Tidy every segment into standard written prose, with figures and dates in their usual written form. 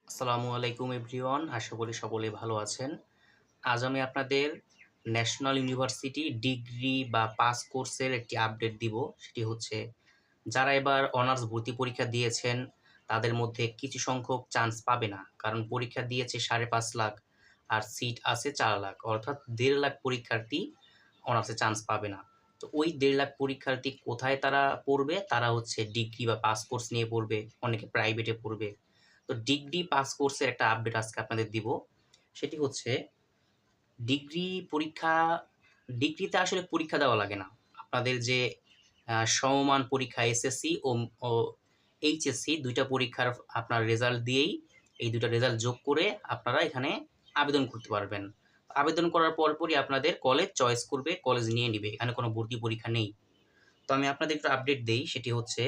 আসসালামু আলাইকুম এভরিওয়ান, আশা করি সকলেই ভালো আছেন। আজ আমি আপনাদের ন্যাশনাল ইউনিভার্সিটি ডিগ্রি বা পাস কোর্সের একটি আপডেট দিব। সেটি হচ্ছে যারা এবার অনার্স ভর্তি পরীক্ষা দিয়েছেন তাদের মধ্যে কিছু সংখ্যক চান্স পাবে না, কারণ পরীক্ষা দিয়েছে 5.5 লাখ আর সিট আছে 4 লাখ, অর্থাৎ 1.5 লাখ পরীক্ষার্থী অনার্সে চান্স পাবে না। তো ওই 1.5 লাখ পরীক্ষার্থী কোথায় তারা পড়বে? তারা হচ্ছে ডিগ্রি বা পাস কোর্স নিয়ে পড়বে, অনেকে প্রাইভেটে পড়বে। তো ডিগ্রি পাস কোর্সের একটা আপডেট আজকে আপনাদের দিব। সেটি হচ্ছে ডিগ্রি পরীক্ষা, ডিগ্রিতে আসলে পরীক্ষা দেওয়া লাগে না। আপনাদের যে সমমান পরীক্ষা এসএসসি ও এইচএসসি, দুইটা পরীক্ষার আপনার রেজাল্ট দিয়েই এই দুইটা রেজাল্ট যোগ করে আপনারা এখানে আবেদন করতে পারবেন। আবেদন করার পরপরই আপনাদের কলেজ চয়েস করবে, কলেজ নিয়ে নিবে, এখানে কোনো ভর্তি পরীক্ষা নেই। তো আমি আপনাদের একটু আপডেট দেই। সেটি হচ্ছে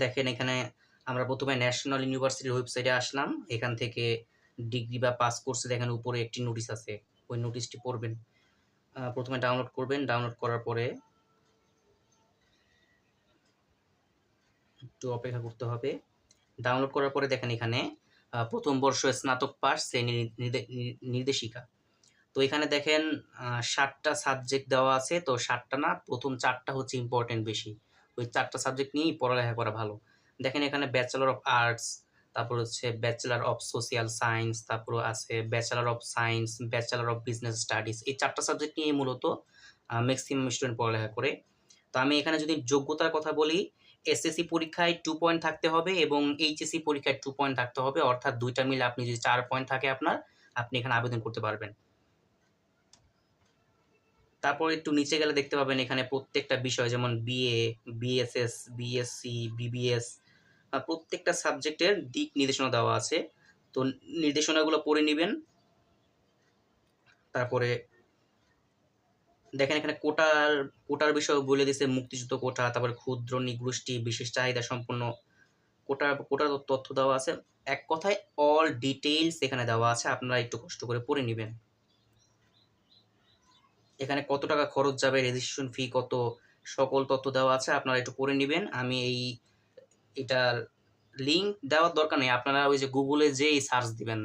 দেখেন, এখানে আমরা প্রথমে ন্যাশনাল ইউনিভার্সিটির ওয়েবসাইটে আসলাম। এখান থেকে ডিগ্রি বা পাস কোর্সে দেখেন উপরে একটি নোটিশ আছে, ওই নোটিশটি পড়বেন। প্রথমে ডাউনলোড করবেন, ডাউনলোড করার পরে একটু অপেক্ষা করতে হবে। ডাউনলোড করার পরে দেখেন এখানে প্রথম বর্ষ স্নাতক পাস শ্রেণী নির্দেশিকা। তো এখানে দেখেন 7টা সাবজেক্ট দেওয়া আছে। তো 7টা না, প্রথম 4টা হচ্ছে ইম্পর্টেন্ট বেশি। ওই 4টা সাবজেক্ট নিয়েই পড়ালেখা করা ভালো। দেখেন এখানে ব্যাচেলর অফ আর্টস, তারপর হচ্ছে ব্যাচেলর অফ সোশিয়াল সায়েন্স, তারপর আছে bachelor of science, bachelor of business studies. এই 4টা সাবজেক্ট নিয়েই মূলত ম্যাক্সিমাম স্টুডেন্ট পড়ালেখা করে। তো আমি এখানে যদি যোগ্যতার কথা বলি, এসএসসি পরীক্ষায় 2 পয়েন্ট থাকতে হবে এবং এইচএসসি পরীক্ষায় 2 পয়েন্ট থাকতে হবে, অর্থাৎ দুইটা মিলে আপনি যদি 4 পয়েন্ট থাকে আপনার, আপনি এখানে আবেদন করতে পারবেন। তারপর একটু নিচে গেলে দেখতে পাবেন এখানে প্রত্যেকটা বিষয়, যেমন বিএ, বিএসএস, বিএসসি, বিবিএস, প্রত্যেকটা সাবজেক্টের দিক নির্দেশনা দেওয়া আছে। তো নির্দেশনাগুলো পড়ে নেবেন। তারপরে দেখেন এখানে কোটার বিষয় বলে দিয়েছে, মুক্তিযুদ্ধ কোটা, তারপরে ক্ষুদ্র নিগোষ্ঠী, বিশেষ চাহিদা সম্পন্ন কোটার তথ্য দেওয়া আছে। এক কথায় অল ডিটেইলস এখানে দেওয়া আছে, আপনারা একটু কষ্ট করে পড়ে নেবেন। এখানে কত টাকা খরচ যাবে, রেজিস্ট্রেশন ফি কত, সকল তথ্য দেওয়া আছে, আপনারা একটু পড়ে নেবেন। আমি এটার লিঙ্ক দেওয়ার দরকার নেই, আপনারা ওই যে গুগলে যেই সার্চ দিবেন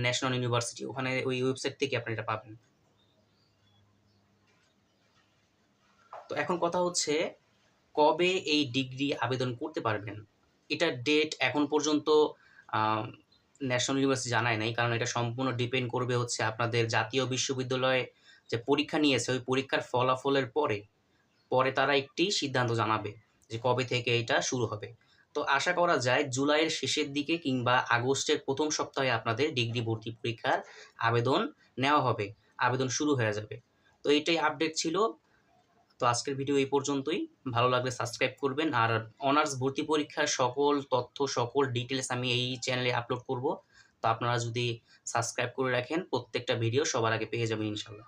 ন্যাশনাল ইউনিভার্সিটি, ওখানে ওই ওয়েবসাইট থেকে আপনারা এটা পাবেন। তো এখন কথা হচ্ছে কবে এই ডিগ্রি আবেদন করতে পারবেন। এটার ডেট এখন পর্যন্ত ন্যাশনাল ইউনিভার্সিটি জানায় নাই, কারণ এটা সম্পূর্ণ ডিপেন্ড করবে হচ্ছে আপনাদের জাতীয় বিশ্ববিদ্যালয়ে যে পরীক্ষা নিয়েছে ওই পরীক্ষার ফলাফলের পরে পরে তারা একটি সিদ্ধান্ত জানাবে যে কবে থেকে এটা শুরু হবে। তো আশা করা যায় জুলাইয়ের শেষের দিকে কিংবা আগস্টের প্রথম সপ্তাহে আপনাদের ডিগ্রি ভর্তি পরীক্ষার আবেদন নেওয়া হবে, আবেদন শুরু হয়ে যাবে। তো এটাই আপডেট ছিল। তো আজকের ভিডিও এই পর্যন্তই। ভালো লাগলে সাবস্ক্রাইব করবেন। আর অনার্স ভর্তি পরীক্ষার সকল তথ্য, সকল ডিটেলস আমি এই চ্যানেলে আপলোড করব। তো আপনারা যদি সাবস্ক্রাইব করে রাখেন, প্রত্যেকটা ভিডিও সবার আগে পেয়ে যাবেন ইনশাল্লাহ।